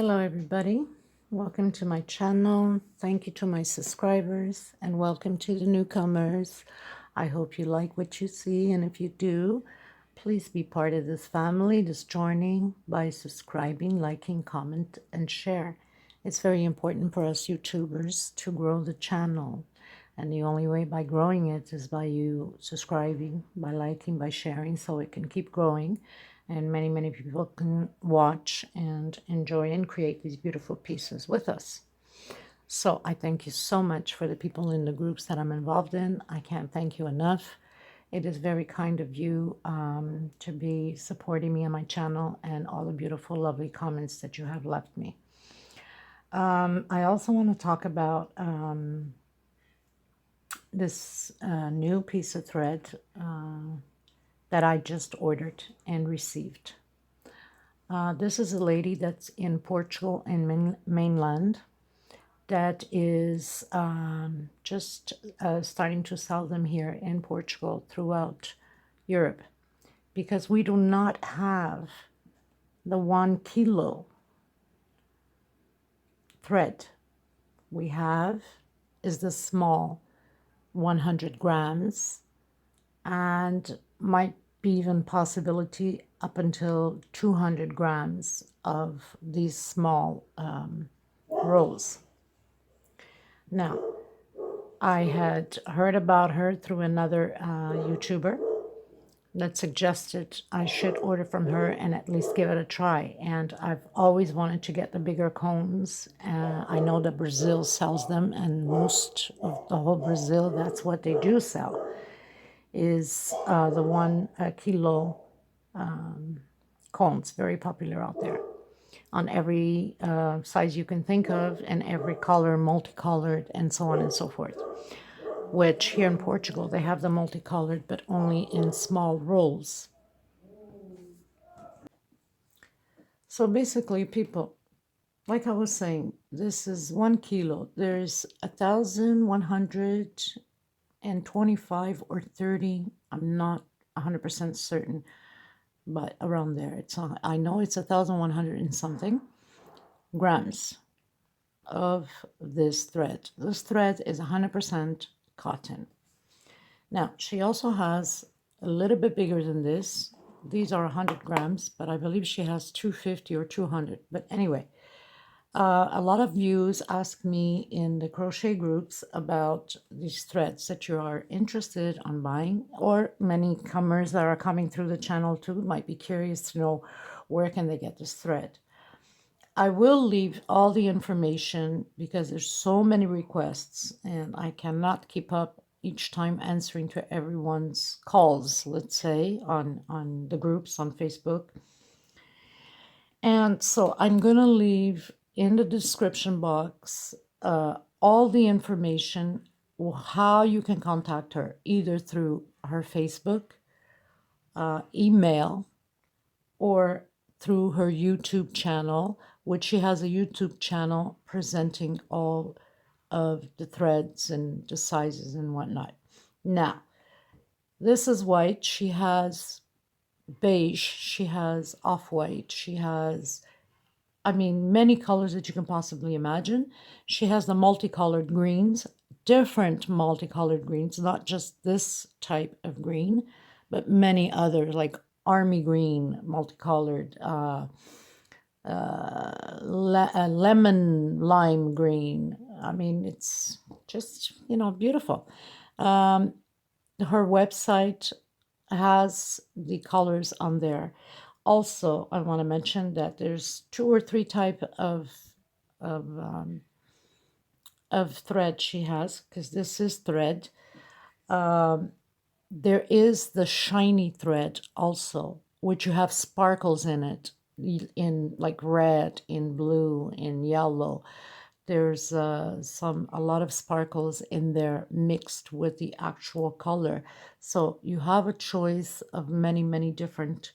Hello everybody, welcome to my channel. Thank you to my subscribers and welcome to the newcomers. I hope you like what you see, and if you do, please be part of this family, this journey, by subscribing, liking, comment, and share. It's very important for us YouTubers to grow the channel, and the only way by growing it is by you subscribing, by liking, by sharing, so it can keep growing and many people can watch and enjoy and create these beautiful pieces with us. So I thank you so much for the people in the groups that I'm involved in. I can't thank you enough. It is very kind of you to be supporting me on my channel and all the beautiful, lovely comments that you have left me. I also want to talk about this new piece of thread that I just ordered and received. This is a lady that's in Portugal and mainland that is just starting to sell them here in Portugal throughout Europe, because we do not have the 1 kilo thread. We have is the small 100 grams, and might be even possibility up until 200 grams of these small rolls. Now, I had heard about her through another YouTuber that suggested I should order from her and at least give it a try. And I've always wanted to get the bigger cones. I know that Brazil sells them, and most of the whole Brazil, that's what they do sell, is the 1 kilo cones, very popular out there, on every size you can think of, and every color, multicolored, and so on and so forth. Which here in Portugal, they have the multicolored, but only in small rolls. So basically, people, like I was saying, this is 1 kilo. There's 1,125 or 30. I'm not 100% certain, but around there. It's I know it's 1,100 and something grams of this thread. This thread is 100% cotton. Now, she also has a little bit bigger than this. These are 100 grams, but I believe she has 250 or 200. But anyway, a lot of views ask me in the crochet groups about these threads that you are interested on buying, or many comers that are coming through the channel too might be curious to know where can they get this thread. I will leave all the information because there's so many requests and I cannot keep up each time answering to everyone's calls, let's say, on the groups on Facebook. And so I'm going to leave in the description box all the information, how you can contact her, either through her Facebook, email, or through her YouTube channel, which she has a YouTube channel presenting all of the threads and the sizes and whatnot. Now, this is white. She has beige. She has off-white. She has, I mean, many colors that you can possibly imagine. She has the multicolored greens, different multicolored greens, not just this type of green, but many others, like army green, multicolored, lemon lime green. I mean, it's just, you know, beautiful. Her website has the colors on there. Also, I want to mention that there's 2 or 3 type of thread she has, because this is thread. There is the shiny thread also, which you have sparkles in it, in like red, in blue, in yellow. There's a lot of sparkles in there mixed with the actual color. So you have a choice of many different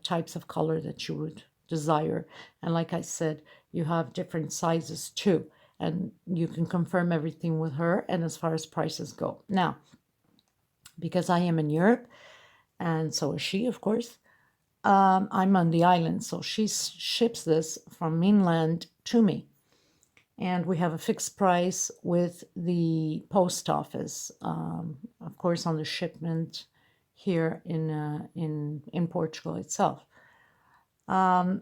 types of color that you would desire. And like I said, you have different sizes too. And you can confirm everything with her, and as far as prices go. Now, because I am in Europe, and so is she, of course, I'm on the island, so she ships this from mainland to me. And we have a fixed price with the post office, of course, on the shipment here in Portugal itself. The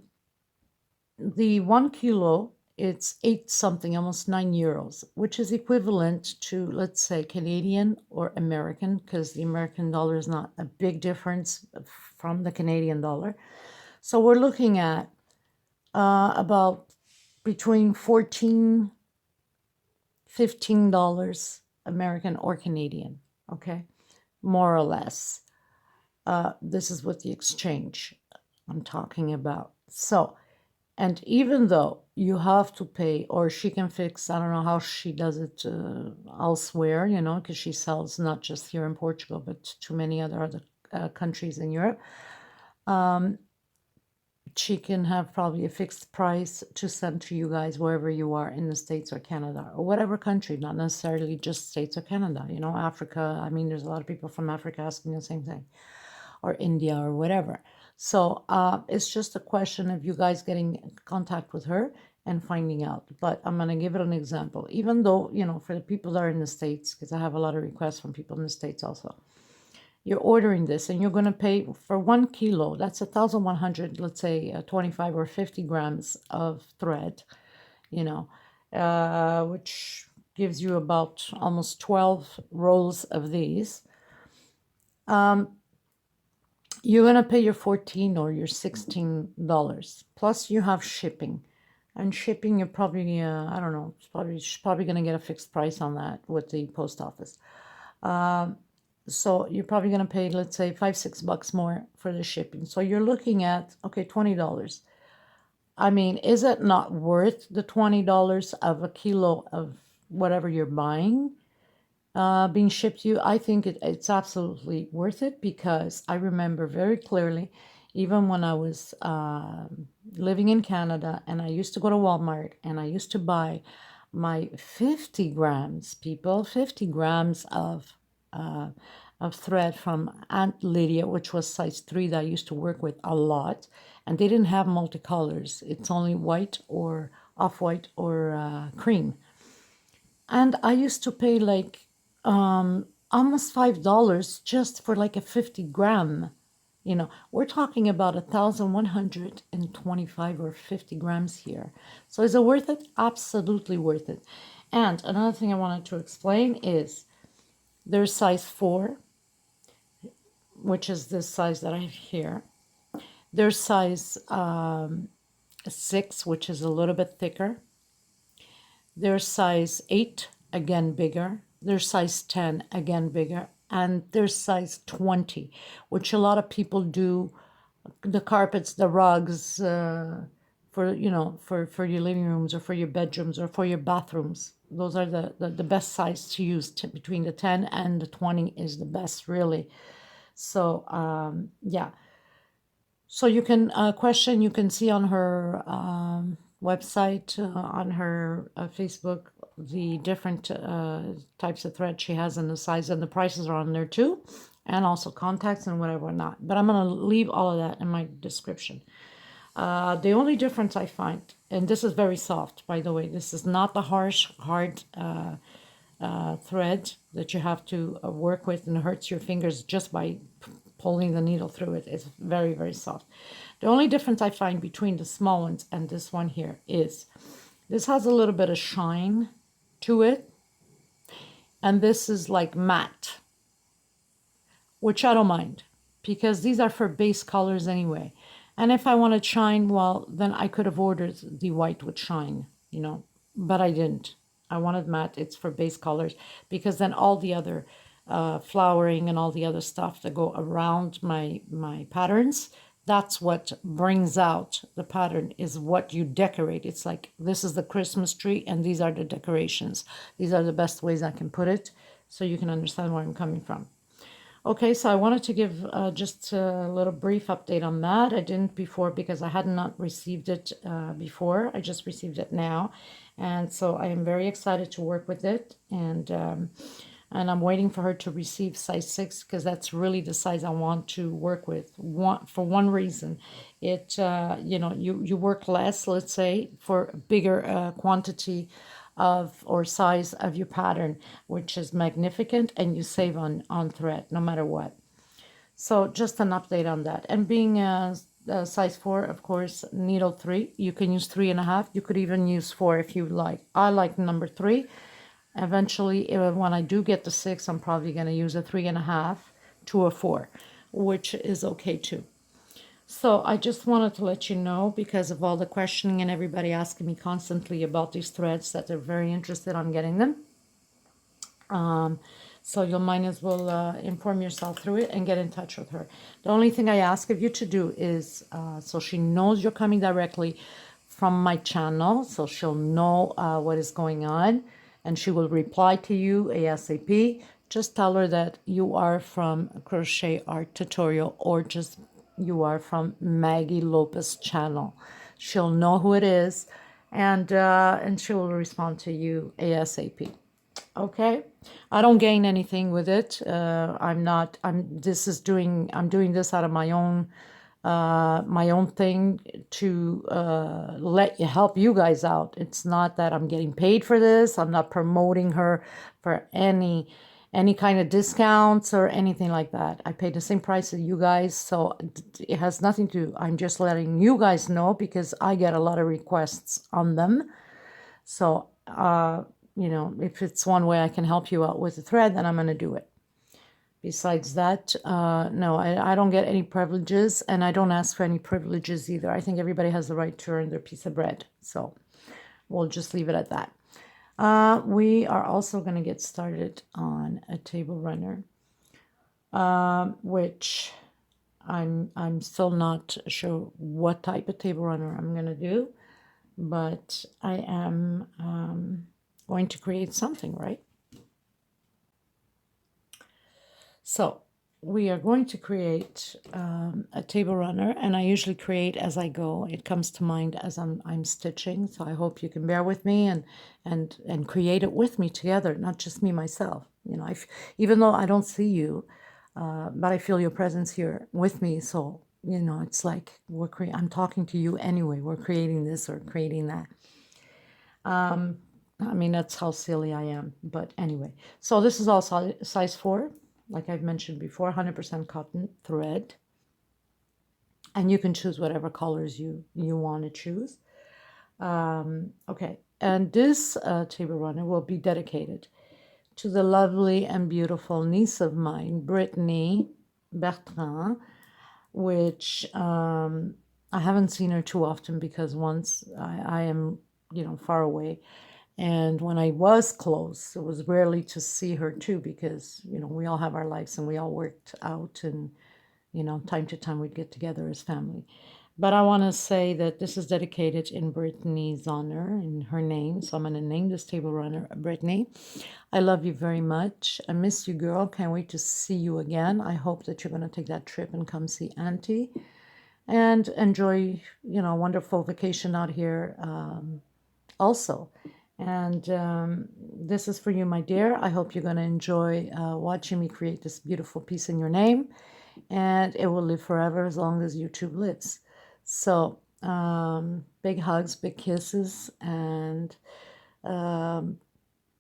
1 kilo, it's 8 something, almost €9, which is equivalent to, let's say, Canadian or American, because the American dollar is not a big difference from the Canadian dollar. So we're looking at about between $14, $15 American or Canadian, okay, more or less. This is with the exchange I'm talking about. So, and even though you have to pay, or she can fix, I don't know how she does it elsewhere, you know, because she sells not just here in Portugal, but to many other countries in Europe. She can have probably a fixed price to send to you guys wherever you are in the States or Canada or whatever country, not necessarily just States or Canada, you know, Africa. I mean, there's a lot of people from Africa asking the same thing, or India or whatever. So it's just a question of you guys getting in contact with her and finding out. But I'm going to give it an example, even though, you know, for the people that are in the States, because I have a lot of requests from people in the States also. You're ordering this and you're going to pay for 1 kilo. That's 1,100, let's say 25 or 50 grams of thread, you know, which gives you about almost 12 rolls of these. You're going to pay your $14 or your $16. Plus you have shipping. And shipping, you're probably, I don't know, probably going to get a fixed price on that with the post office. So you're probably going to pay, let's say, $5, $6 more for the shipping. So you're looking at, okay, $20. I mean, is it not worth the $20 of a kilo of whatever you're buying being shipped to you? I think it's absolutely worth it, because I remember very clearly, even when I was living in Canada, and I used to go to Walmart and I used to buy my 50 grams, people, 50 grams of thread from Aunt Lydia, which was size 3 that I used to work with a lot. And they didn't have multicolors. It's only white or off-white or cream. And I used to pay like almost $5 just for like a 50 gram. You know, we're talking about 1,125 or 50 grams here. So is it worth it? Absolutely worth it. And another thing I wanted to explain is there's size 4, which is this size that I have here. There's size 6, which is a little bit thicker. There's size 8, again bigger. There's size 10, again bigger. And there's size 20, which a lot of people do the carpets, the rugs, for, you know, for your living rooms or for your bedrooms or for your bathrooms. Those are the best size to use. Between the 10 and the 20 is the best, really. So, yeah. So you can question, you can see on her website, on her Facebook, the different types of thread she has and the size, and the prices are on there too, and also contacts and whatever not. But I'm going to leave all of that in my description. The only difference I find, and this is very soft, by the way, this is not the harsh, hard thread that you have to work with and hurts your fingers just by pulling the needle through it. It's very, very soft. The only difference I find between the small ones and this one here is this has a little bit of shine to it, and this is like matte, which I don't mind, because these are for base colors anyway. And if I wanted shine, well, then I could have ordered the white with shine, you know, but I didn't. I wanted matte. It's for base colors, because then all the other flowering and all the other stuff that go around my patterns, that's what brings out the pattern, is what you decorate. It's like, this is the Christmas tree and these are the decorations. These are the best ways I can put it, so you can understand where I'm coming from. Okay, so I wanted to give just a little brief update on that. I didn't before because I had not received it before. I just received it now. And so I am very excited to work with it. And and I'm waiting for her to receive size 6 because that's really the size I want to work with. For one reason, you work less, let's say, for a bigger quantity of or size of your pattern, which is magnificent, and you save on thread no matter what. So just an update on that. And being a size 4, of course, needle 3, you can use 3.5. You could even use 4 if you like. I like number 3. Eventually, when I do get the 6, I'm probably going to use a 3.5 to a 4, which is okay too. So I just wanted to let you know, because of all the questioning and everybody asking me constantly about these threads, that they're very interested on getting them. So you'll might as well inform yourself through it and get in touch with her. The only thing I ask of you to do is, so she knows you're coming directly from my channel, so she'll know what is going on, and she will reply to you ASAP. Just tell her that you are from Crochet Art Tutorial, or just you are from Maggie Lopez channel. She'll know who it is, and she will respond to you ASAP. Okay, I don't gain anything with it. I'm doing this out of my own thing to help you guys out. It's not that I'm getting paid for this. I'm not promoting her for any kind of discounts or anything like that. I pay the same price as you guys, so it has nothing to do. I'm just letting you guys know because I get a lot of requests on them. So if it's one way I can help you out with the thread, then I'm going to do it. Besides that, no, I don't get any privileges, and I don't ask for any privileges either. I think everybody has the right to earn their piece of bread. So we'll just leave it at that. We are also going to get started on a table runner, which I'm still not sure what type of table runner I'm going to do, but I am going to create something, right? So we are going to create a table runner, and I usually create as I go. It comes to mind as I'm stitching, so I hope you can bear with me and create it with me together, not just me myself. Even though I don't see you, but I feel your presence here with me. So it's like I'm talking to you anyway. We're creating this or creating that. I mean, that's how silly I am. But anyway, so this is all size 4. Like I've mentioned before, 100% cotton thread. And you can choose whatever colors you want to choose. Okay, and this table runner will be dedicated to the lovely and beautiful niece of mine, Brittany Bertrand, which I haven't seen her too often because once I am, far away. And when I was close, it was rarely to see her too because, we all have our lives and we all worked out, and, time to time we'd get together as family. But I want to say that this is dedicated in Brittany's honor, in her name. So I'm going to name this table runner Brittany. I love you very much. I miss you, girl. Can't wait to see you again. I hope that you're going to take that trip and come see Auntie and enjoy, a wonderful vacation out here also. And this is for you, my dear. I hope you're going to enjoy watching me create this beautiful piece in your name. And it will live forever as long as YouTube lives. So big hugs, big kisses, and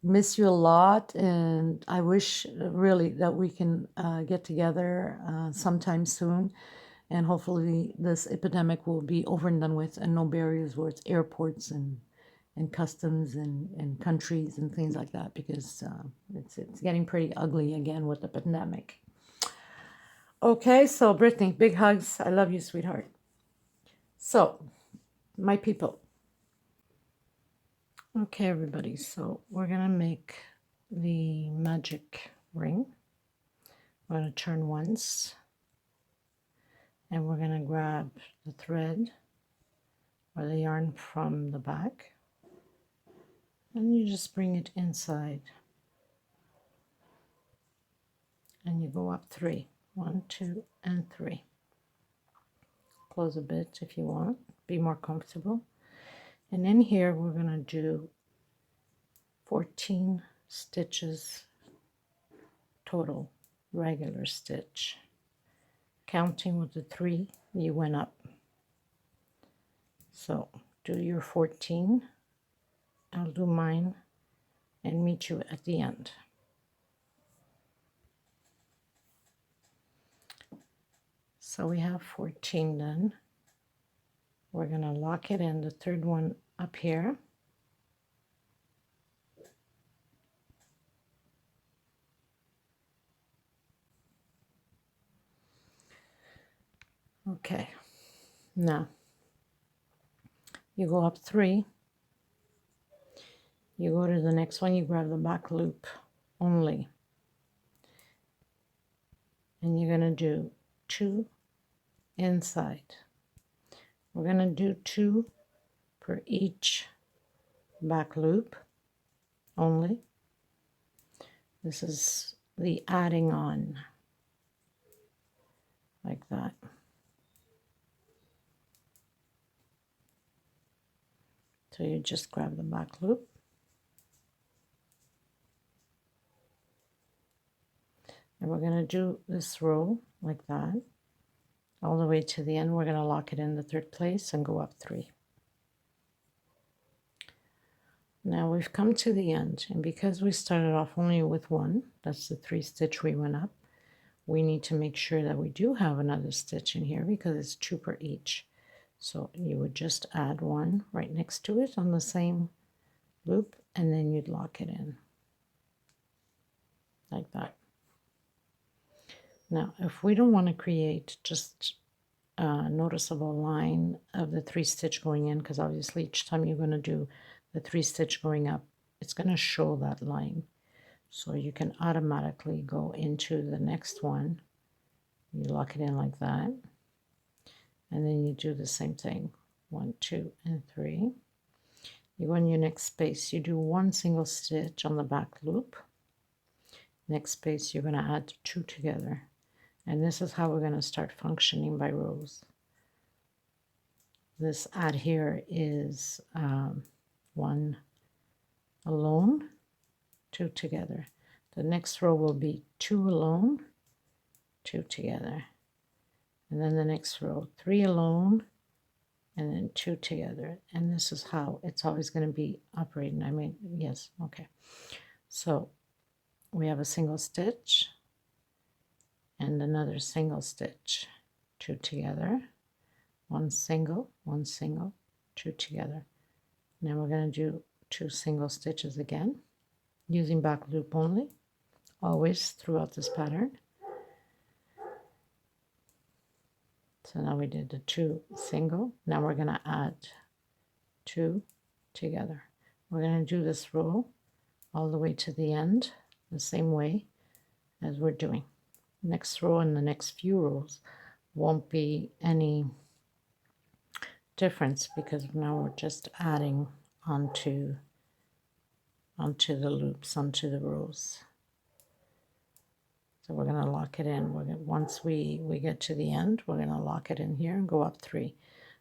miss you a lot. And I wish really that we can get together sometime soon. And hopefully this epidemic will be over and done with, and no barriers where it's airports and customs and countries and things like that, because it's getting pretty ugly again with the pandemic. Okay, so Brittany, big hugs. I love you, sweetheart. So, my people. Okay, everybody, so we're going to make the magic ring. We're going to turn once, and we're going to grab the thread or the yarn from the back. And you just bring it inside. And you go up 3. 1, 2, and 3. Close a bit if you want. Be more comfortable. And in here, we're going to do 14 stitches total regular stitch, counting with the 3 you went up. So do your 14, I'll do mine, and meet you at the end. So we have 14 done. We're going to lock it in, the third one up here. Okay, now you go up 3, you go to the next one, you grab the back loop only, and you're going to do 2 inside. We're going to do 2 per each back loop only. This is the adding on, like that. So you just grab the back loop, and we're going to do this row like that all the way to the end. We're going to lock it in the third place and go up 3. Now we've come to the end, and because we started off only with 1, that's the 3 stitch we went up, we need to make sure that we do have another stitch in here because it's 2 per each. So you would just add 1 right next to it on the same loop, and then you'd lock it in like that. Now if we don't want to create just a noticeable line of the 3 stitch going in, because obviously each time you're going to do the 3 stitch going up, it's going to show that line. So you can automatically go into the next one, you lock it in like that, and then you do the same thing, 1, 2, and 3. You go in your next space, you do 1 single stitch on the back loop. Next space, you're going to add 2 together, and this is how we're going to start functioning by rows. This add here is 1 alone, 2 together. The next row will be 2 alone, 2 together, and then the next row 3 alone, and then 2 together. And this is how it's always going to be operating. I mean, yes, okay. So we have a single stitch and another single stitch, 2 together, 1 single, 2 together. Now we're going to do 2 single stitches again, using back loop only, always throughout this pattern. So now we did the 2 single. Now we're going to add 2 together. We're going to do this row all the way to the end, the same way as we're doing. Next row and the next few rows won't be any difference because now we're just adding onto the loops, onto the rows. So we're going to lock it in. Once we get to the end, we're going to lock it in here and go up 3.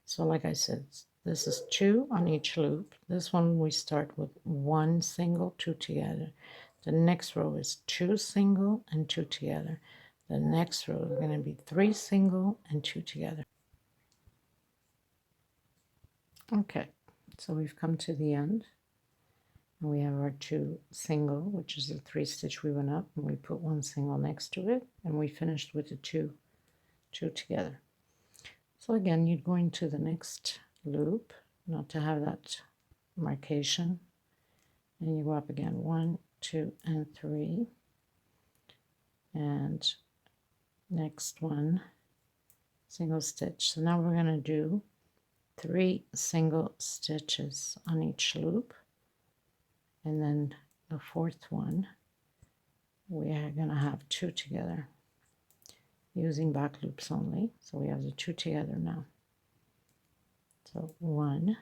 So like I said, this is 2 on each loop. This one we start with 1 single, 2 together. The next row is 2 single and 2 together. The next row is going to be 3 single and 2 together. Okay, so we've come to the end. And we have our 2 single, which is the 3 stitch we went up, and we put 1 single next to it, and we finished with the 2 together. So again, you'd go into the next loop, not to have that marcation, and you go up again, 1, 2, and 3, and next one, single stitch. So now we're going to do 3 single stitches on each loop. And then the 4th one, we are going to have 2 together using back loops only. So we have the 2 together now. So 1,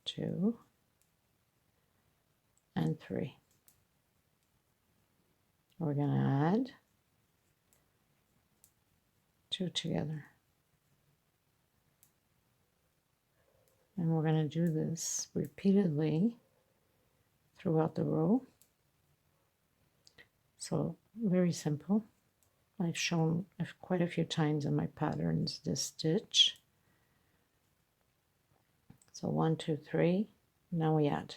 2, and 3. We're going to add 2 together. And we're going to do this repeatedly throughout the row So very simple. I've shown quite a few times in my patterns this stitch. So 1, 2, 3. Now we add.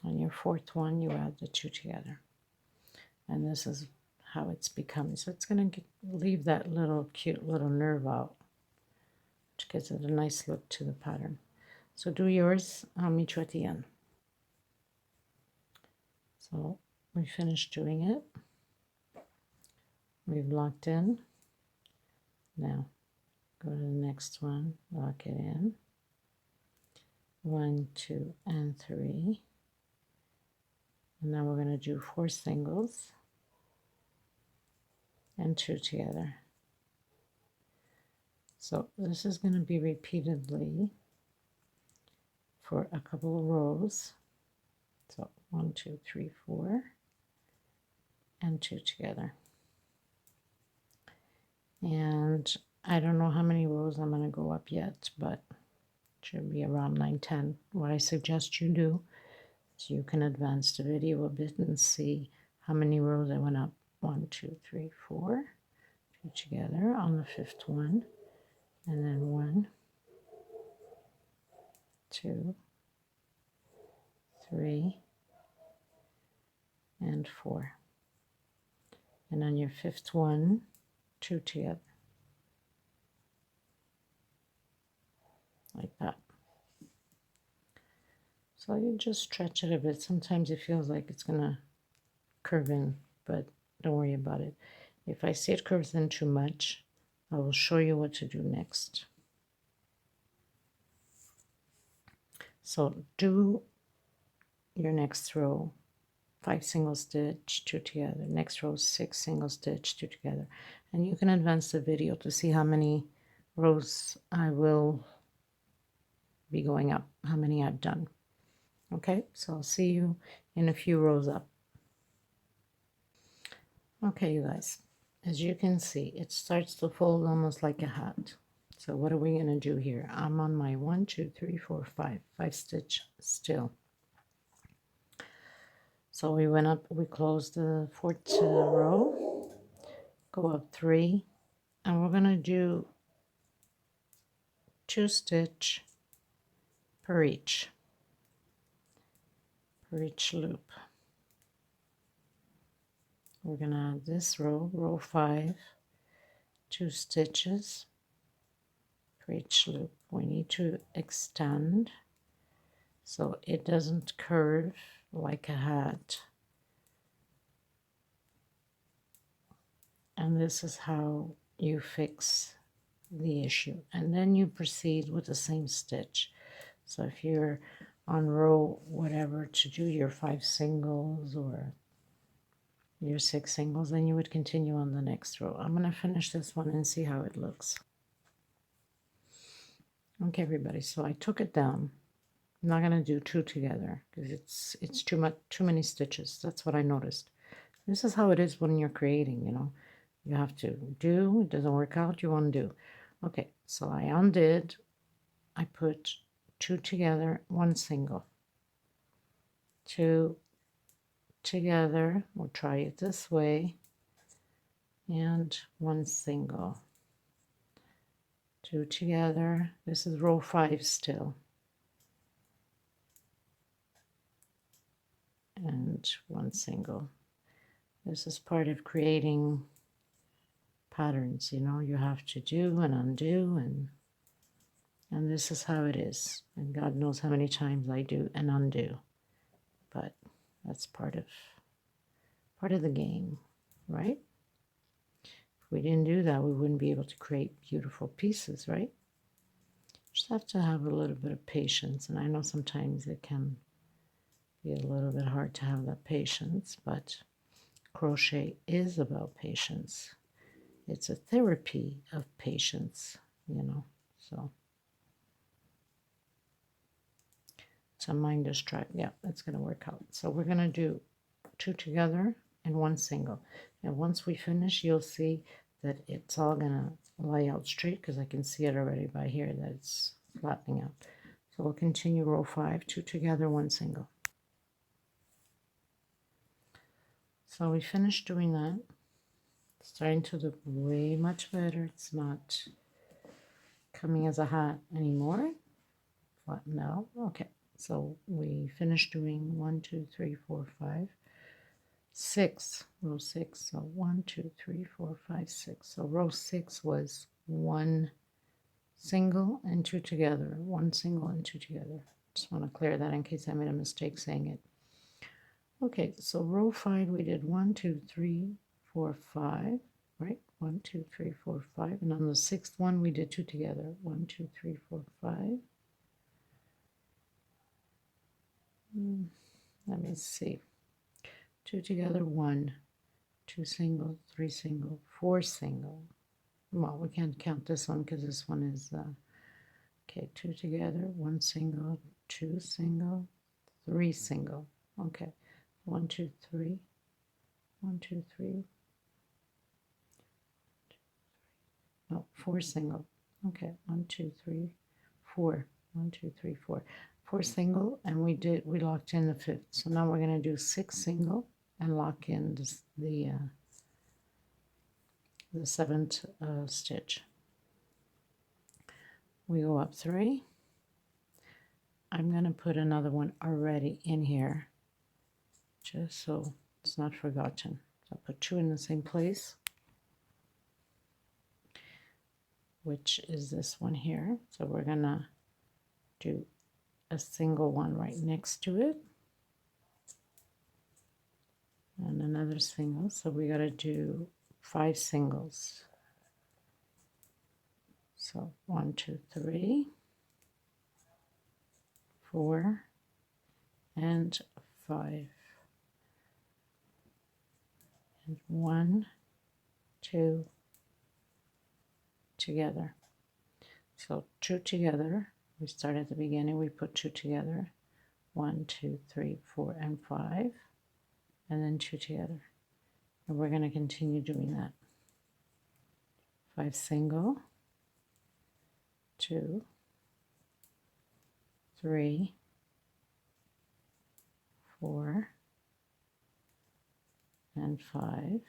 On your fourth one, you add the 2 together. And this is how it's becoming. So it's going to leave that little cute little nerve out, which gives it a nice look to the pattern. So do yours. I'll meet you at the end. So we finished doing it. We've locked in. Now go to the next one, lock it in. 1, 2, and 3. And now we're going to do 4 singles and 2 together. So this is going to be repeatedly for a couple of rows. So 1, 2, 3, 4, and 2 together. And I don't know how many rows I'm going to go up yet, but it should be around 9, 10. What I suggest you do is you can advance the video a bit and see how many rows I went up. 1, 2, 3, 4, 2 together on the 5th one, and then 1, 2, 3, and 4. And on your 5th one, 2 together. Like that. So you just stretch it a bit. Sometimes it feels like it's going to curve in, but don't worry about it. If I see it curves in too much, I will show you what to do next. So do your next row 5 single stitch, 2 together. Next row 6 single stitch, 2 together. And you can advance the video to see how many rows I will be going up, how many I've done. Okay, so I'll see you in a few rows up. Okay, you guys, as you can see, it starts to fold almost like a hat. So what are we going to do here? I'm on my 1, 2, 3, 4, 5 stitch still. So we went up, we closed the 4th row, go up 3, and we're going to do 2 stitch per each loop. We're going to add this row, row 5, 2 stitches for each loop. We need to extend so it doesn't curve like a hat. And this is how you fix the issue. And then you proceed with the same stitch. So if you're on row whatever to do your 5 singles or your 6 singles, then you would continue on the next row. I'm going to finish this one and see how it looks. Okay, everybody, so I took it down. I'm not going to do 2 together because it's too many stitches. That's what I noticed. This is how it is when you're creating, you know. You have to do, it doesn't work out, you undo. Okay, so I undid. I put 2 together, 1 single. 2 together, we'll try it this way, and 1 single. 2 together, this is row 5 still. And 1 single. This is part of creating patterns, you know, you have to do and undo, and this is how it is. And God knows how many times I do and undo. But that's part of the game, right? If we didn't do that, we wouldn't be able to create beautiful pieces, right? Just have to have a little bit of patience, and I know sometimes it can be a little bit hard to have that patience, but crochet is about patience. It's a therapy of patience, you know, so it's a mind distract. Yeah, that's going to work out. So we're going to do 2 together and 1 single. And once we finish, you'll see that it's all going to lay out straight because I can see it already by here that it's flattening out. So we'll continue row 5, 2 together, 1 single. So we finished doing that. It's starting to look way much better. It's not coming as a hat anymore. Flatten out. Okay, so we finished doing 1, 2, 3, 4, 5, 6, row 6. So 1, 2, 3, 4, 5, 6. So row 6 was 1 single and 2 together. 1 single and 2 together. Just want to clear that in case I made a mistake saying it. Okay, so row 5 we did 1, 2, 3, 4, 5, right? 1, 2, 3, 4, 5, and on the 6th one we did 2 together. 1, 2, 3, 4, 5. Let me see. 2 together, 1, 2 single, 3 single, 4 single. Well, we can't count this one because this one is okay. 2 together, 1 single, 2 single, 3 single. Okay, 1, 2, 3, 1, 2, 3. No, 4 single. Okay, 1, 2, 3, 4. 1, 2, 3, 4. 4 single, and we locked in the 5th. So now we're going to do 6 single and lock in the 7th stitch. We go up 3. I'm going to put another one already in here just so it's not forgotten. So I'll put 2 in the same place, which is this one here. So we're going to do a single one right next to it and another single. So we got to do 5 singles. So 1, 2, 3, 4, and 5. And 1, 2 together. So 2 together. We start at the beginning, we put 2 together. 1, 2, 3, 4, and 5. And then 2 together. And we're going to continue doing that. 5 single, 2, 3, 4, and 5,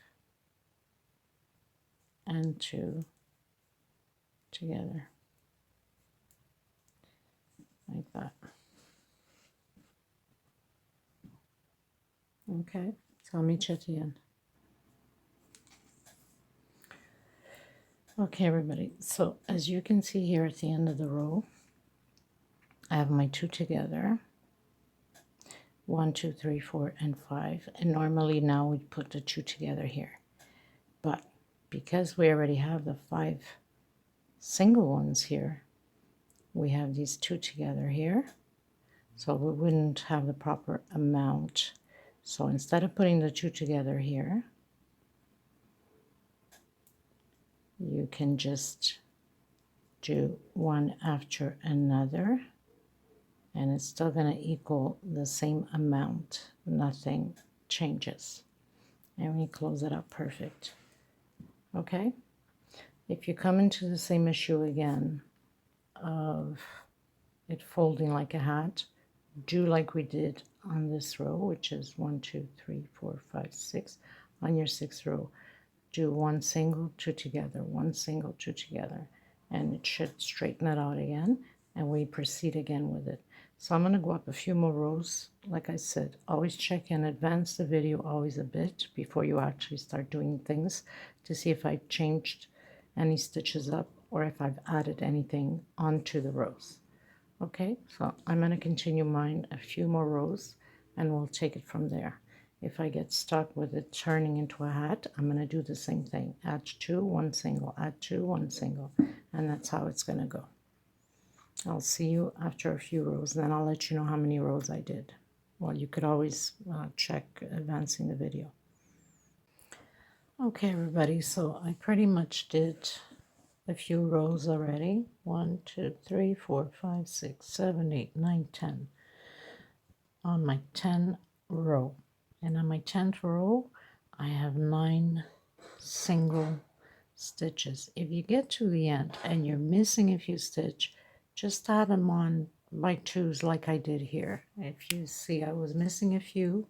and 2 together, like that. Okay, so I'll meet you at the end. Okay, everybody, so as you can see here at the end of the row, I have my 2 together, 1, 2, 3, 4, and 5, and normally now we put the 2 together here, but because we already have the 5 single ones here, we have these 2 together here, so we wouldn't have the proper amount. So instead of putting the 2 together here, you can just do one after another, and it's still going to equal the same amount. Nothing changes. And we close it up perfect. Okay? If you come into the same issue again of it folding like a hat, do like we did on this row, which is 1, 2, 3, 4, 5, 6. On your 6th row, do 1 single, 2 together, 1 single, 2 together, and it should straighten it out again, and we proceed again with it. So I'm going to go up a few more rows. Like I said, always check and advance the video always a bit before you actually start doing things to see if I've changed any stitches up or if I've added anything onto the rows. Okay, so I'm going to continue mine a few more rows and we'll take it from there. If I get stuck with it turning into a hat, I'm going to do the same thing. Add 2, 1 single, add 2, 1 single, and that's how it's going to go. I'll see you after a few rows, and then I'll let you know how many rows I did. Well, you could always check advancing the video. Okay, everybody, so I pretty much did a few rows already. 1, 2, 3, 4, 5, 6, 7, 8, 9, 10. On my 10th row. And on my 10th row, I have 9 single stitches. If you get to the end and you're missing a few stitches, just add them on by 2s like I did here. If you see I was missing a few,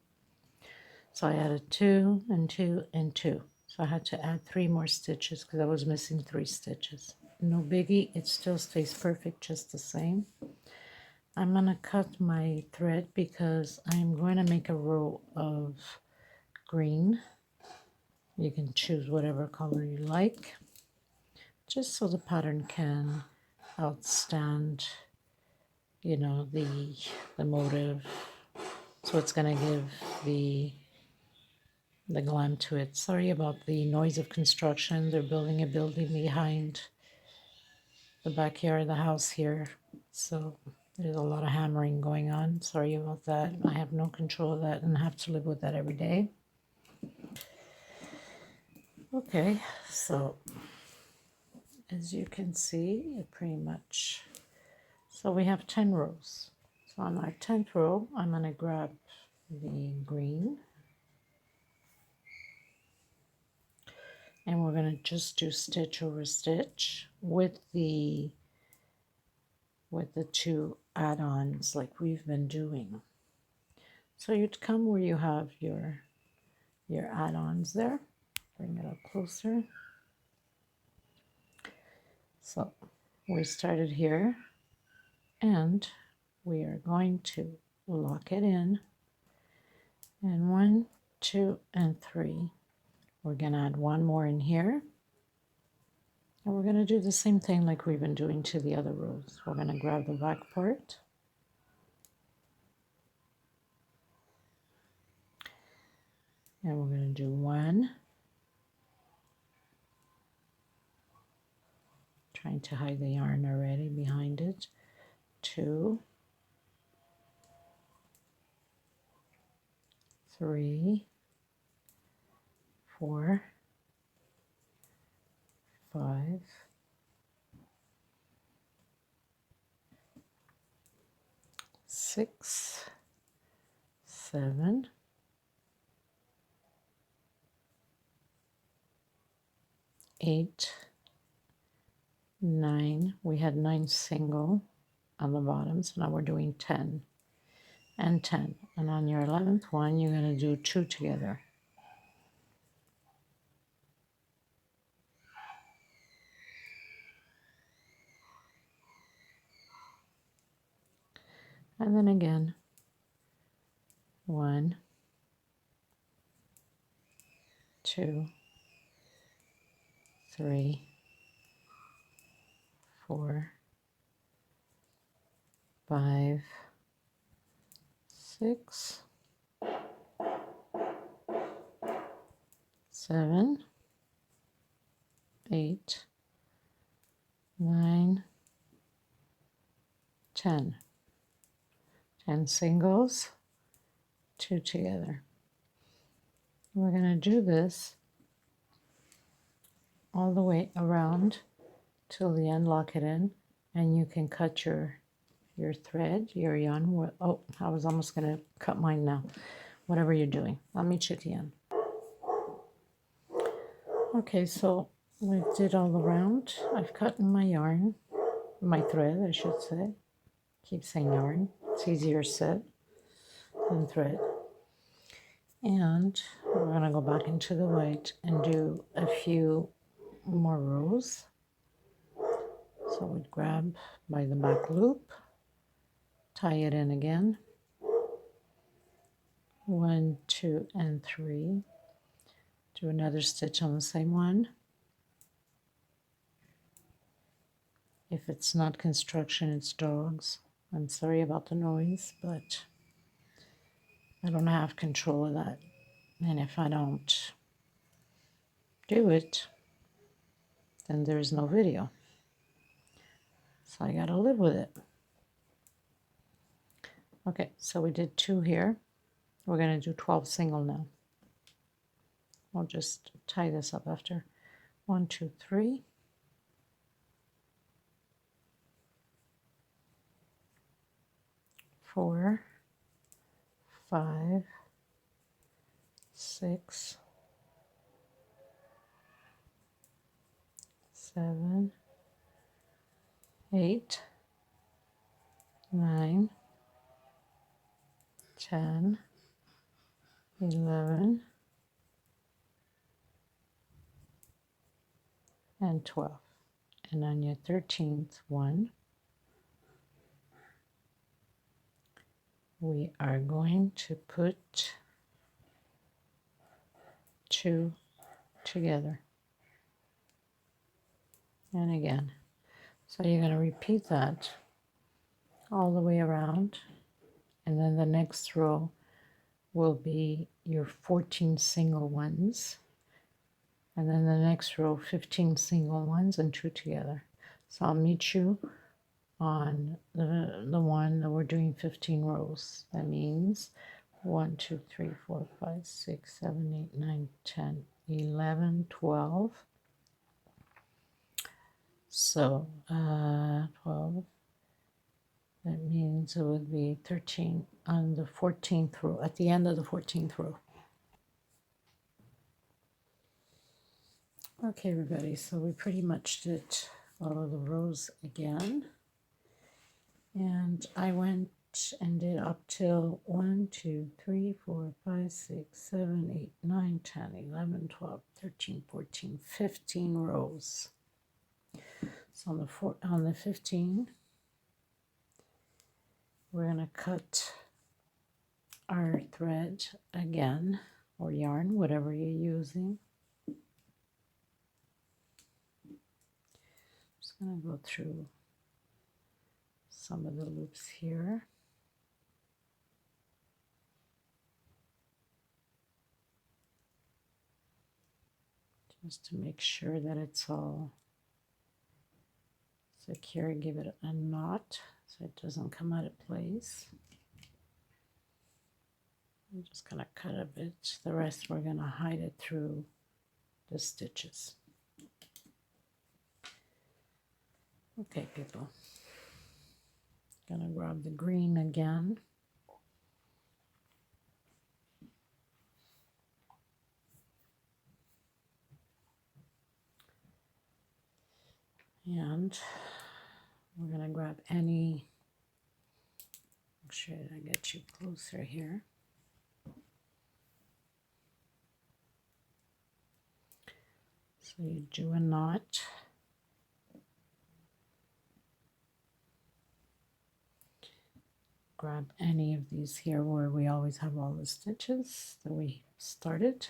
So I added 2 and 2 and 2. So I had to add 3 more stitches because I was missing 3 stitches. No biggie, it still stays perfect just the same. I'm going to cut my thread because I'm going to make a row of green. You can choose whatever color you like, just so the pattern can outstand, you know, the motive. So it's going to give the glam to it. Sorry about the noise of construction. They're building a building behind the backyard of the house here. So there's a lot of hammering going on. Sorry about that. I have no control of that and have to live with that every day. Okay, so as you can see, it pretty much, so we have 10 rows. So on our 10th row, I'm going to grab the green and we're going to just do stitch over stitch with the 2 add-ons like we've been doing. So you'd come where you have your add-ons there. Bring it up closer. So we started here and we are going to lock it in, and 1, 2, and 3. We're going to add 1 more in here, and we're going to do the same thing like we've been doing to the other rows. We're going to grab the back part, and we're going to do 1, trying to hide the yarn already behind it, 2, 3, 4, 5, 6, 7, 8, 9. We had 9 single on the bottom, so now we're doing 10 and 10. And on your 11th one, you're going to do 2 together. And then again, 1, 2, 3, 4, 5, 6, 7, 8, 9, 10. 10 singles, 2 together. We're going to do this all the way around till the end, lock it in, and you can cut your thread, your yarn. Oh, I was almost going to cut mine now. Whatever you're doing. I'll meet you at the end. Okay, so we did all around. I've cut my yarn, my thread, I should say. Keep saying yarn. It's easier said than thread. And we're going to go back into the white and do a few more rows. So we grab by the back loop, tie it in again. 1, 2, and 3. Do another stitch on the same one. If it's not construction, it's dogs. I'm sorry about the noise, but I don't have control of that. And if I don't do it, then there's no video. So I gotta live with it. Okay, so we did 2 here. We're gonna do 12 single now. I'll just tie this up after. 1, 2, 3. 4, 5, 6, 7, 8, 9, 10, 11, and 12. And on your 13th one, we are going to put 2 together. And again. So you're going to repeat that all the way around. And then the next row will be your 14 single ones. And then the next row, 15 single ones and 2 together. So I'll meet you on the one that we're doing 15 rows. That means 1, 2, 3, 4, 5, 6, 7, 8, 9, 10, 11, 12. So 12, that means it would be 13 on the 14th row, at the end of the 14th row. Okay, everybody, so we pretty much did all of the rows again. And I went and did up till 1, 2, 3, 4, 5, 6, 7, 8, 9, 10, 11, 12, 13, 14, 15 rows. So on the 15, we're going to cut our thread again, or yarn, whatever you're using. Just going to go through some of the loops here. Just to make sure that it's all secure. Give it a knot so it doesn't come out of place. I'm just going to cut a bit. The rest we're going to hide it through the stitches. Okay, people. Gonna grab the green again. And we're gonna grab any, make sure I get you closer here. So you do a knot. Grab any of these here where we always have all the stitches that we started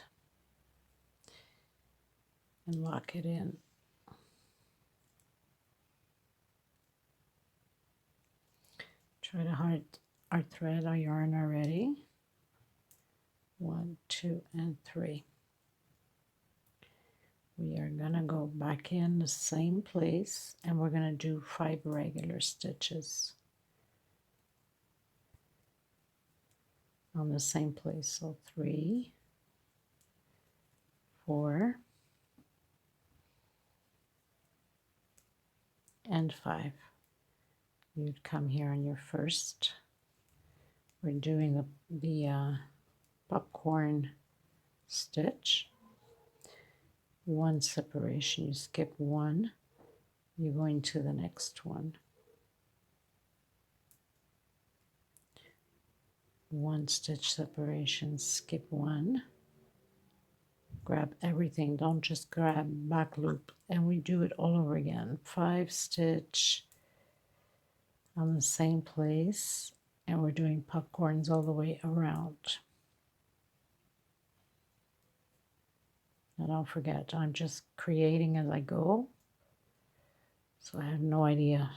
and lock it in. Try to hide our thread, our yarn already. 1, 2, and 3. We are gonna go back in the same place and we're gonna do 5 regular stitches on the same place. So 3, 4, and 5. You'd come here on your first. We're doing the popcorn stitch. 1 separation, you skip 1, you're going to the next one. 1 stitch separation, skip 1, grab everything, don't just grab back loop, and we do it all over again. 5 stitch on the same place, and we're doing popcorns all the way around. And don't forget, I'm just creating as I go, so I have no idea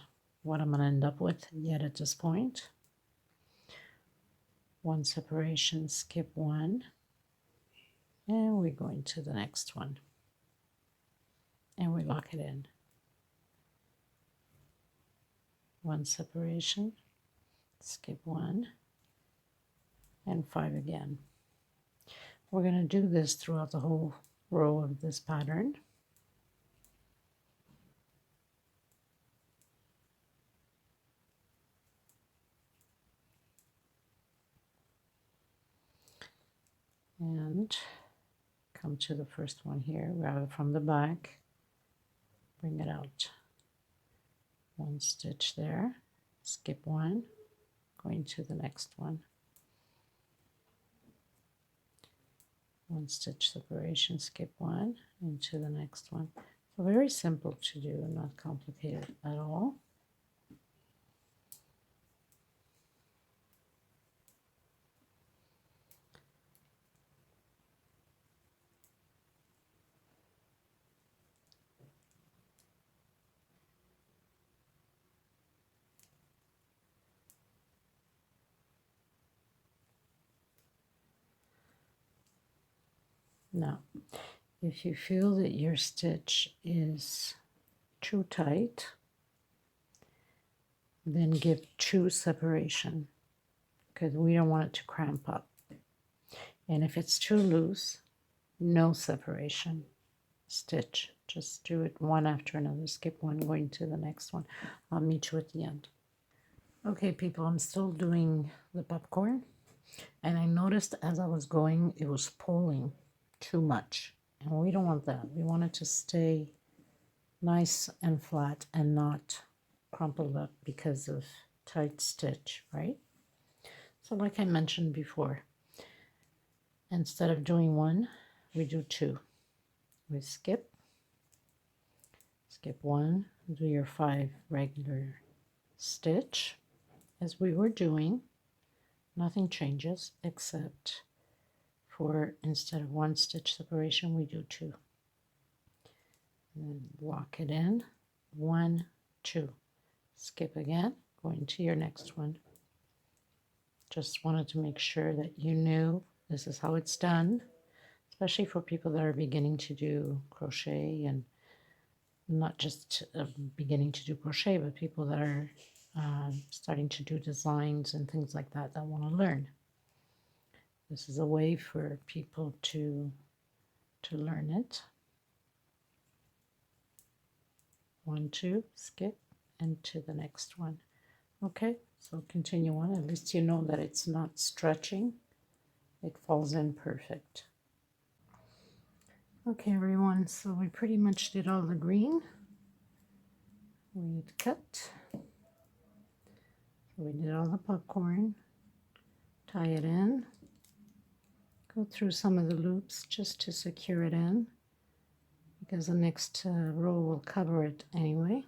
what I'm going to end up with yet at this point. 1 separation, skip 1, and we're going to the next one, and we lock it in. 1 separation, skip 1, and 5 again. We're going to do this throughout the whole row of this pattern. And come to the first one here, grab it from the back, bring it out. 1 stitch there, skip 1, going to the next one. one stitch separation, skip one into the next one. So very simple to do, not complicated at all. Now, if you feel that your stitch is too tight, then give 2 separation, because we don't want it to cramp up. And if it's too loose, no separation stitch. Just do it one after another. Skip one, going to the next one. I'll meet you at the end. Okay, people, I'm still doing the popcorn. And I noticed as I was going, it was pulling too much. And we don't want that. We want it to stay nice and flat and not crumpled up because of tight stitch, right? So like I mentioned before, instead of doing 1, we do 2. We skip 1, do your 5 regular stitch as we were doing. Nothing changes except for instead of 1 stitch separation, we do 2. And then lock it in, 1, 2. Skip again, go into your next one. Just wanted to make sure that you knew this is how it's done, especially for people that are beginning to do crochet, and not just beginning to do crochet, but people that are starting to do designs and things like that that want to learn. This is a way for people to learn it. 1, 2, skip, and to the next one. Okay, so continue on. At least you know that it's not stretching. It falls in perfect. Okay, everyone, so we pretty much did all the green. We'd cut. So we did all the popcorn. Tie it in. Go through some of the loops just to secure it in, because the next row will cover it anyway.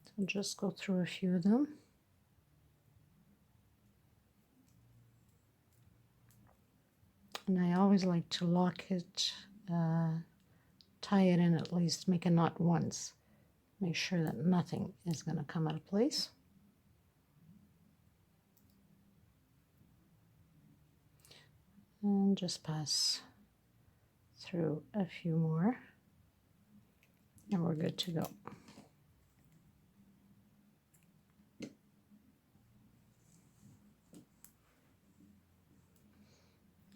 So just go through a few of them. And I always like to lock it, tie it in at least, make a knot once. Make sure that nothing is going to come out of place. And just pass through a few more, and we're good to go.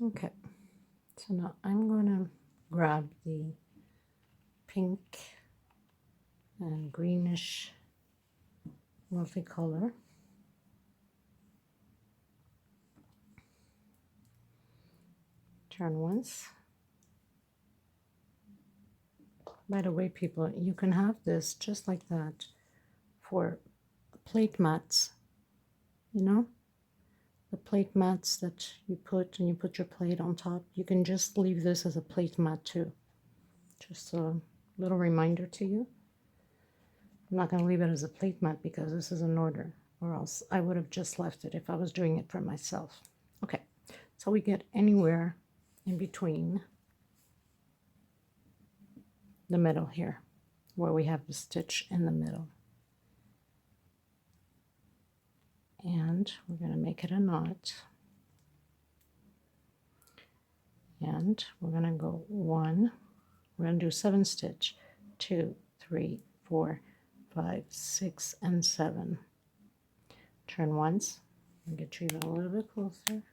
Okay, so now I'm going to grab the pink and greenish multicolor. Turn once. By the way, people, you can have this just like that for plate mats, you know, the plate mats that you put, and you put your plate on top. You can just leave this as a plate mat too. Just a little reminder to you. I'm not going to leave it as a plate mat because this is an order, or else I would have just left it if I was doing it for myself. Okay, so we get anywhere in between the middle here, where we have the stitch in the middle. And we're going to make it a knot. And we're going to go 1, we're going to do 7 stitch, 2, 3, 4, 5, 6, and 7. Turn once, and get you even a little bit closer.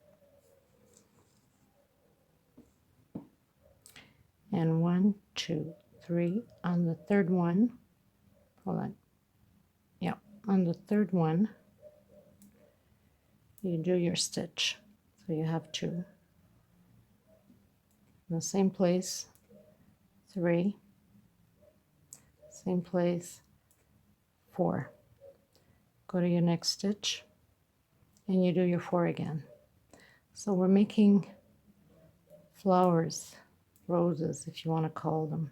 And 1, 2, 3 on the third one. Hold on. Yeah, on the third one, you do your stitch. So you have 2. In the same place, 3. Same place, 4. Go to your next stitch, and you do your 4 again. So we're making flowers, roses if you want to call them.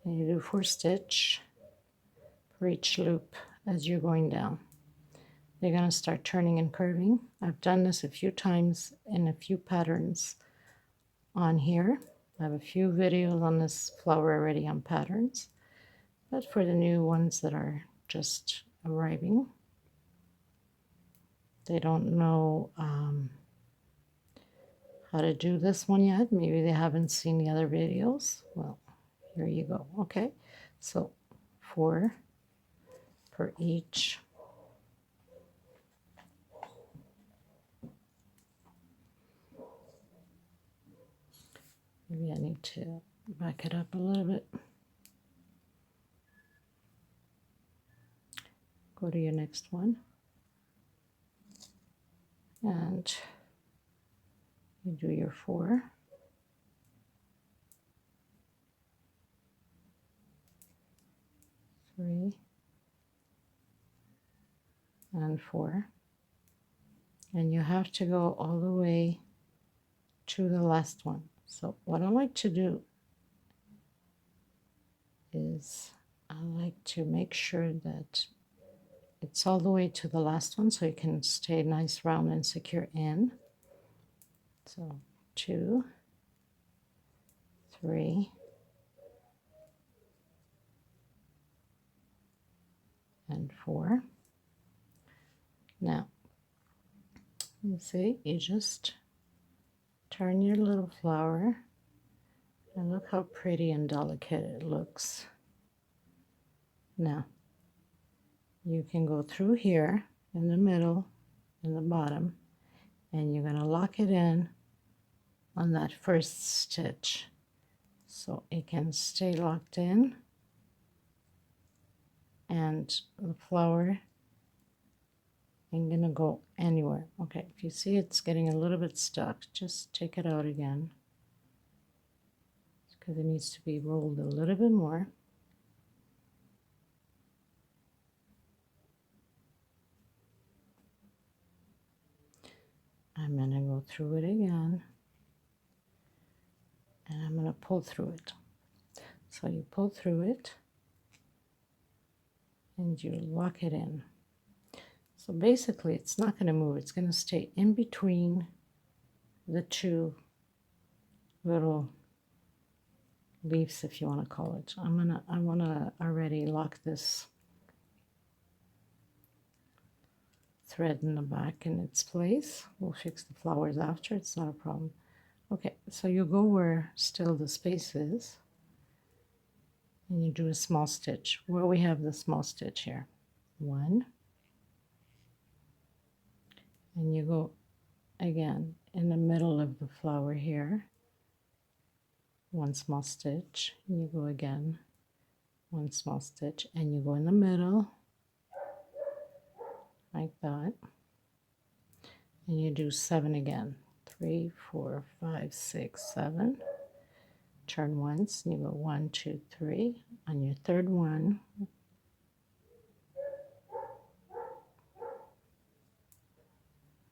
And you do 4 stitch for each loop as you're going down. They're going to start turning and curving. I've done this a few times in a few patterns on here. I have a few videos on this flower already on patterns, but for the new ones that are just arriving, they don't know how to do this one yet. Maybe they haven't seen the other videos. Well, here you go. Okay, so 4 per each. Maybe I need to back it up a little bit. Go to your next one. And you do your 4. 3 and 4. And you have to go all the way to the last one. So what I like to do is I like to make sure that it's all the way to the last one so you can stay nice, round, and secure in. So 2, 3, and 4. Now, you see, you just turn your little flower, and look how pretty and delicate it looks. Now, you can go through here in the middle, in the bottom, and you're going to lock it in on that first stitch so it can stay locked in, and the flower ain't gonna go anywhere. Okay, if you see it's getting a little bit stuck, just take it out again because it needs to be rolled a little bit more. I'm gonna go through it again, and I'm gonna pull through it. So you pull through it and you lock it in. So basically it's not going to move, it's going to stay in between the two little leaves, if you want to call it. I want to already lock this thread in the back in its place. We'll fix the flowers after, it's not a problem. Okay, so you go where still the space is, and you do a small stitch where we have the small stitch here. 1, and you go again in the middle of the flower here, 1 small stitch, and you go again 1 small stitch, and you go in the middle like that, and you do 7 again. 3, 4, 5, 6, 7. Turn once, and you go 1, 2, 3. On your third one,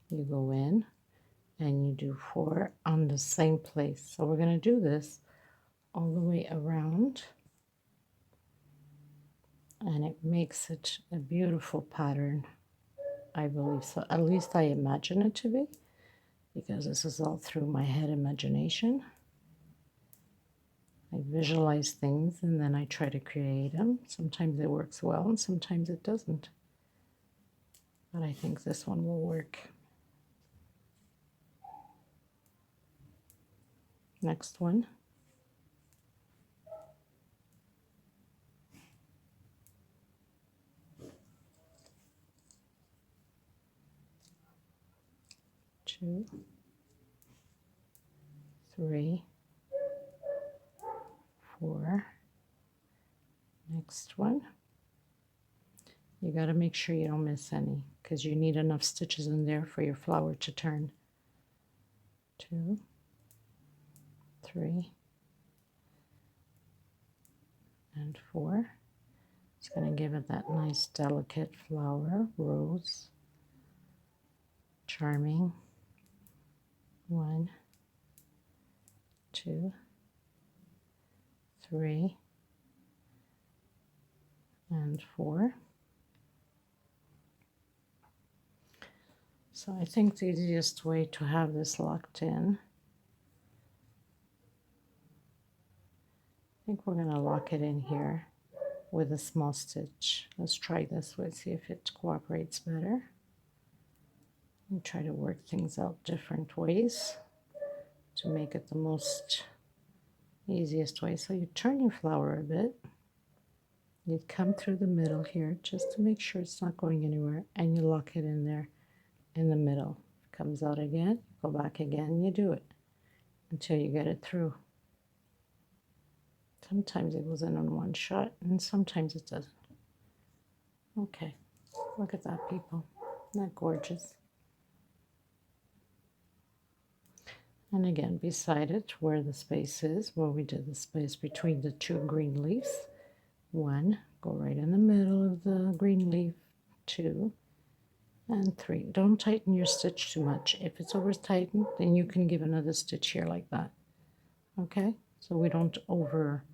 you go in and you do 4 on the same place. So we're going to do this all the way around, and it makes it a beautiful pattern, I believe. So at least I imagine it to be, because this is all through my head imagination. I visualize things and then I try to create them. Sometimes it works well and sometimes it doesn't. But I think this one will work. Next one. Two, 3, 4. Next one. You got to make sure you don't miss any, because you need enough stitches in there for your flower to turn. 2, 3, and 4. It's going to give it that nice delicate flower, rose, charming. 1, 2, 3, and 4. So I think the easiest way to have this locked in, I think we're going to lock it in here with a small stitch. Let's try this way, see if it cooperates better. And try to work things out different ways to make it the most easiest way. So you turn your flower a bit. You come through the middle here just to make sure it's not going anywhere, and you lock it in there in the middle. It comes out again, go back again, you do it until you get it through. Sometimes it goes in on one shot and sometimes it doesn't. Okay, look at that, people. Isn't that gorgeous? And again, beside it, where the space is, where we did the space between the 2 green leaves, 1, go right in the middle of the green leaf, 2, and 3. Don't tighten your stitch too much. If it's over tightened, then you can give another stitch here like that. Okay, so we don't over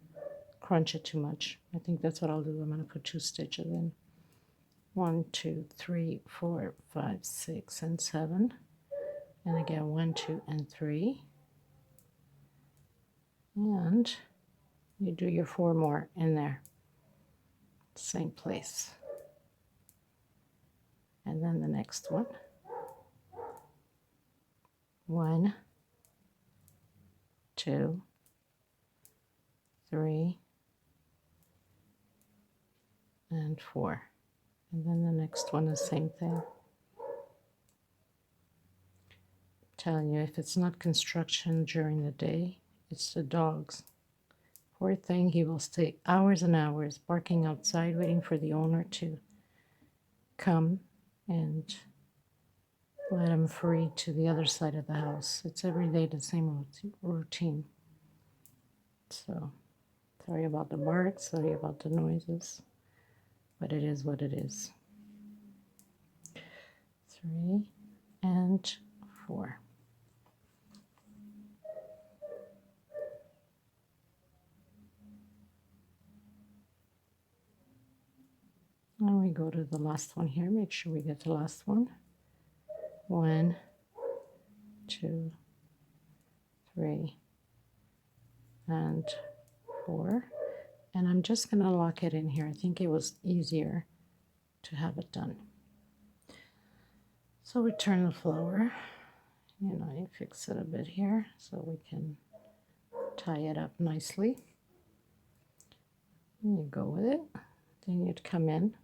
crunch it too much. I think that's what I'll do. I'm going to put 2 stitches in. 1, 2, 3, 4, 5, 6, and 7. And again, 1, 2, and 3. And you do your 4 more in there. Same place. And then the next one. 1, 2, 3, and 4. And then the next one, the same thing. Telling you, if it's not construction during the day, it's the dogs. Poor thing, he will stay hours and hours barking outside, waiting for the owner to come and let him free to the other side of the house. It's every day the same routine. So, sorry about the bark, sorry about the noises, but it is what it is. 3 and 4. And we go to the last one here. Make sure we get the last one. 1, 2, 3, and 4. And I'm just going to lock it in here. I think it was easier to have it done. So we turn the flower. You fix it a bit here so we can tie it up nicely. And you go with it. Then you'd come in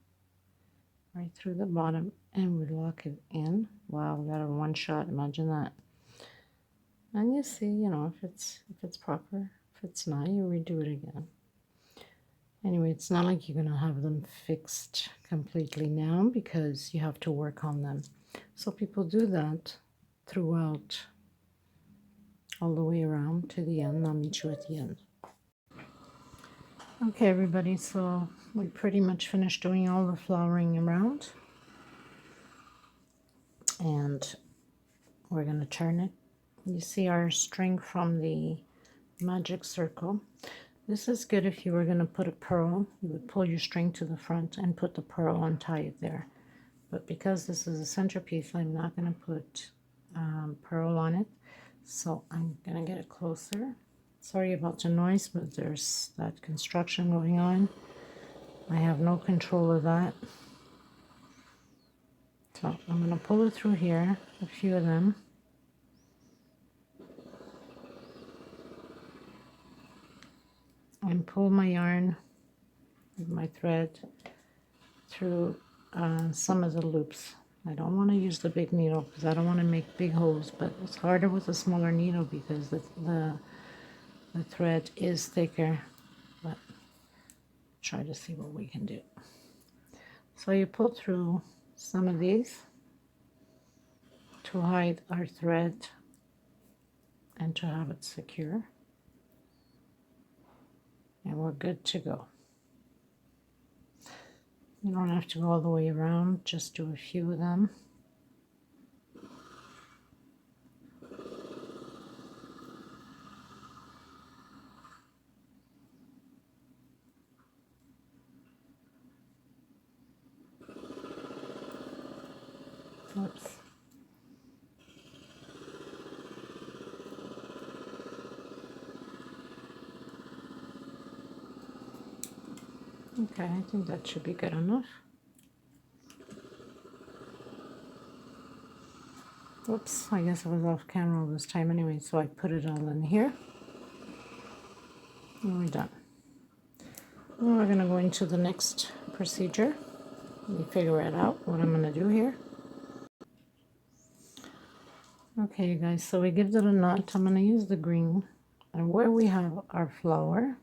right through the bottom and we lock it in. Wow, that in one shot, imagine that. And you see, if it's proper. If it's not, you redo it again. Anyway, it's not like you're gonna have them fixed completely now because you have to work on them. So people do that throughout, all the way around to the end. I'll meet you at the end. Okay, everybody, so we pretty much finished doing all the flowering around. And we're going to turn it. You see our string from the magic circle. This is good if you were going to put a pearl. You would pull your string to the front and put the pearl and tie it there. But because this is a centerpiece, I'm not going to put pearl on it. So I'm going to get it closer. Sorry about the noise, but there's that construction going on. I have no control of that. So I'm going to pull it through here, a few of them. And pull my yarn with my thread through some of the loops. I don't want to use the big needle because I don't want to make big holes, but it's harder with a smaller needle because the thread is thicker, but try to see what we can do. So you pull through some of these to hide our thread and to have it secure, and we're good to go. You don't have to go all the way around, just do a few of them. Oops. Okay, I think that should be good enough. Oops, I guess I was off camera all this time anyway, so I put it all in here. And we're done. Now we're going to go into the next procedure. Let me figure it out, what I'm going to do here. Okay, you guys, so we give it a knot. I'm going to use the green. And where we have our flower,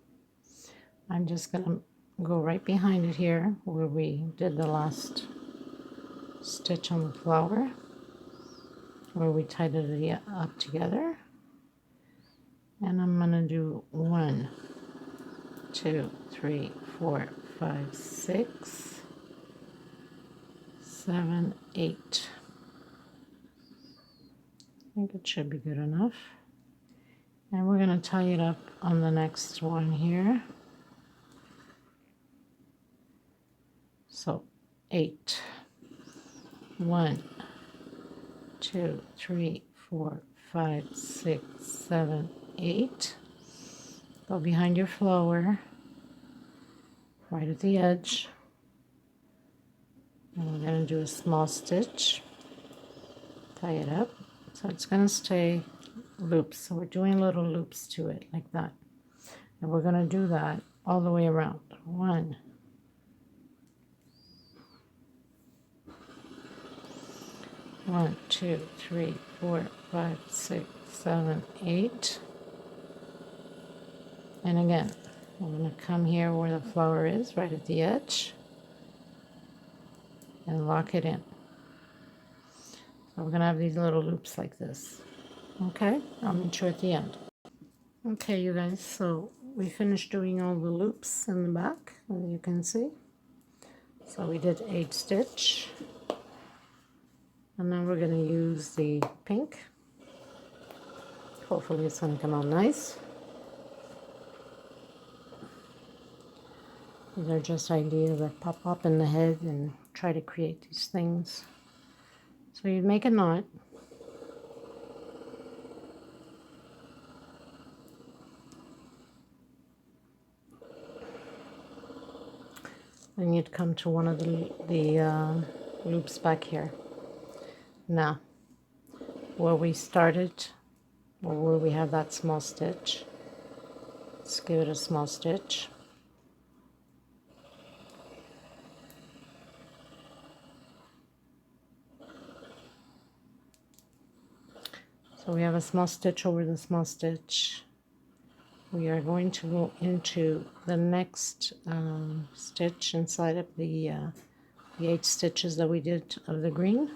I'm just going to go right behind it here where we did the last stitch on the flower, where we tied it up together. And I'm going to do 1, 2, 3, 4, 5, 6, 7, 8. I think it should be good enough. And we're going to tie it up on the next one here. So 8. 1, 2, 3, 4, 5, 6, 7, 8. Go behind your flower, right at the edge. And we're going to do a small stitch. Tie it up. So it's going to stay loops. So we're doing little loops to it like that. And we're going to do that all the way around. 1, 1, 2, 3, 4, 5, 6, 7, 8. And again, I'm going to come here where the flower is, right at the edge, and lock it in. So we're going to have these little loops like this. Okay, I'll meet you at the end. Okay, you guys, so we finished doing all the loops in the back, as you can see. So we did 8 stitch. And now we're going to use the pink. Hopefully it's going to come out nice. These are just ideas that pop up in the head and try to create these things. So you make a knot. And you'd come to one of the loops back here. Now, where we started, or where we have that small stitch, let's give it a small stitch. So we have a small stitch over the small stitch. We are going to go into the next stitch inside of the 8 stitches that we did of the green,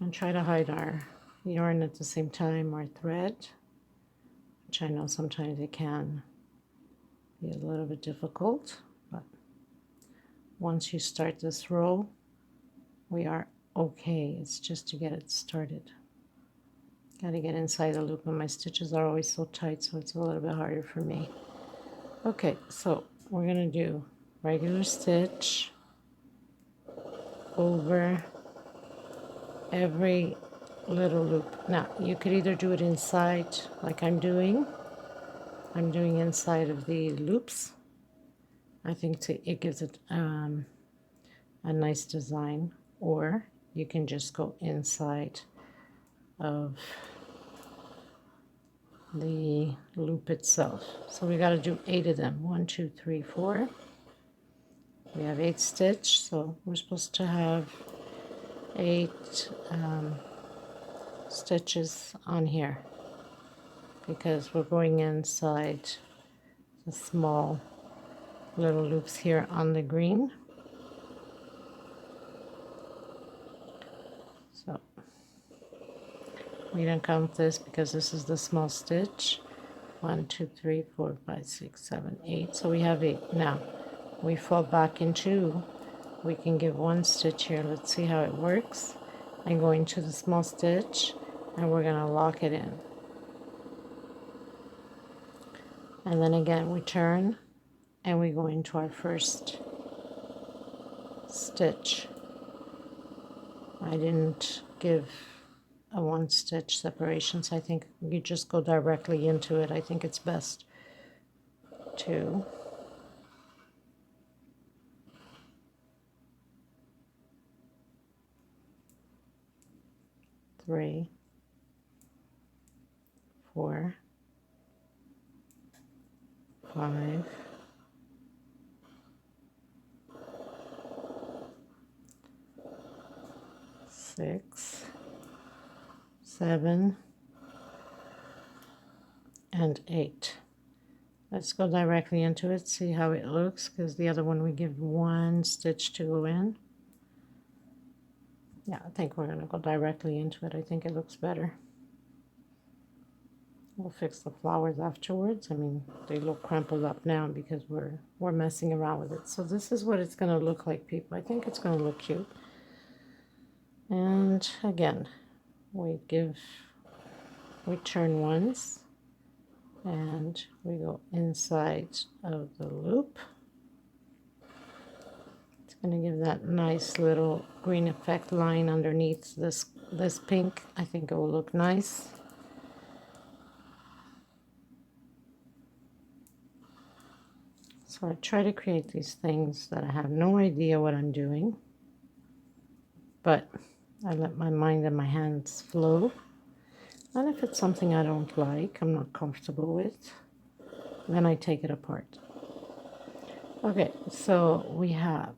and try to hide our yarn at the same time, our thread, which I know sometimes it can be a little bit difficult, but once you start this row, we are okay. It's just to get it started. Got to get inside the loop, and my stitches are always so tight, so it's a little bit harder for me. Okay, so we're going to do regular stitch over every little loop. Now, you could either do it inside, like I'm doing. I'm doing inside of the loops. I think it gives it a nice design, or you can just go inside of the loop itself. So we got to do 8 of them. 1, 2, 3, 4. We have 8 stitch, so we're supposed to have 8 stitches on here, because we're going inside the small little loops here on the green. So we don't count this because this is the small stitch. 1, 2, 3, 4, 5, 6, 7, 8. So we have 8. Now we fall back into, we can give 1 stitch here. Let's see how it works. And go into the small stitch, and we're going to lock it in. And then again we turn and we go into our first stitch. I didn't give a 1 stitch separation, so I think you just go directly into it. I think it's best. 2, 3, 4, 5, 6, 7, and 8. Let's go directly into it, see how it looks, because the other one we give 1 stitch to go in. Yeah, I think we're going to go directly into it. I think it looks better. We'll fix the flowers afterwards. I mean, they look crumpled up now because we're messing around with it. So this is what it's going to look like, people. I think it's going to look cute. And again, we turn once, and we go inside of the loop. It's going to give that nice little green effect line underneath this pink. I think it will look nice. So I try to create these things that I have no idea what I'm doing, but I let my mind and my hands flow. And if it's something I don't like, I'm not comfortable with, then I take it apart. Okay, so we have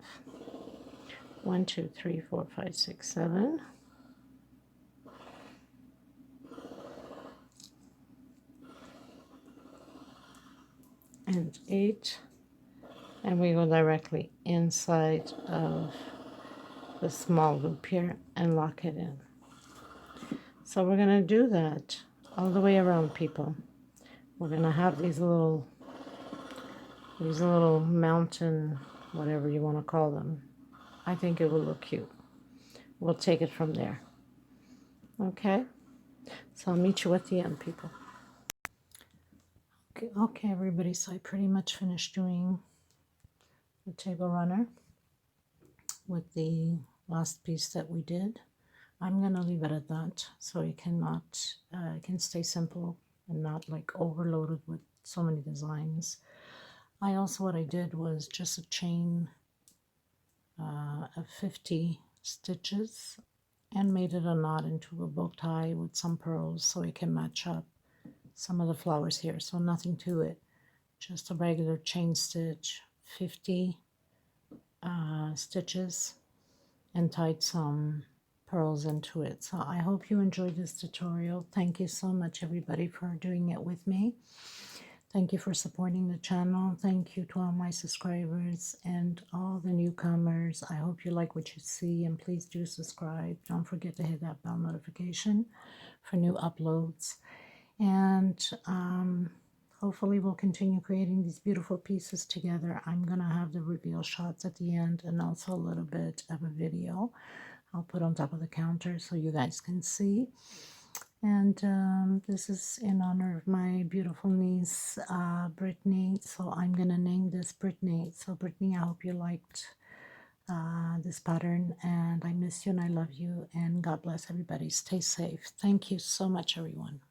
1, 2, 3, 4, 5, 6, 7. And 8. And we go directly inside of the small loop here and lock it in. So we're going to do that all the way around, people. We're going to have these little mountain, whatever you want to call them. I think it will look cute. We'll take it from there. Okay? So I'll meet you at the end, people. Okay, everybody, so I pretty much finished doing the table runner with the last piece that we did. I'm gonna leave it at that, so it can stay simple and not like overloaded with so many designs. What I did was just a chain of 50 stitches and made it a knot into a bow tie with some pearls so it can match up some of the flowers here. So nothing to it, just a regular chain stitch, 50 stitches, and tied some pearls into it. So I hope you enjoyed this tutorial. Thank you so much, everybody, for doing it with me. Thank you for supporting the channel. Thank you to all my subscribers and all the newcomers. I hope you like what you see, and please do subscribe. Don't forget to hit that bell notification for new uploads. And hopefully we'll continue creating these beautiful pieces together. I'm going to have the reveal shots at the end and also a little bit of a video I'll put on top of the counter so you guys can see. And this is in honor of my beautiful niece, Brittany. So I'm going to name this Brittany. So Brittany, I hope you liked this pattern, and I miss you and I love you, and God bless everybody. Stay safe. Thank you so much, everyone.